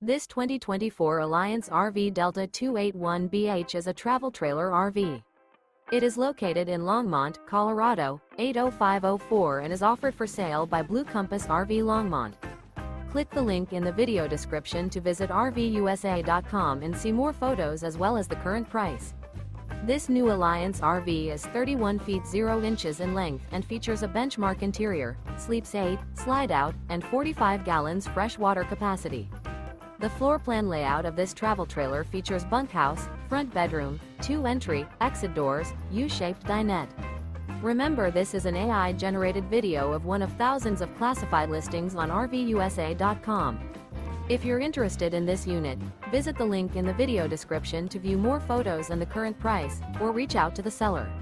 This 2024 Alliance RV Delta 281BH is a travel trailer RV. It is located in Longmont, Colorado, 80504 and is offered for sale by Blue Compass RV Longmont. Click the link in the video description to visit RVUSA.com and see more photos as well as the current price. This new Alliance RV is 31 feet 0 inches in length and features a benchmark interior, sleeps 8, slide-out, and 45 gallons fresh water capacity. The floor plan layout of this travel trailer features bunkhouse, front bedroom, 2 entry, exit doors, U-shaped dinette. Remember, this is an AI-generated video of one of thousands of classified listings on RVUSA.com. If you're interested in this unit, visit the link in the video description to view more photos and the current price, or reach out to the seller.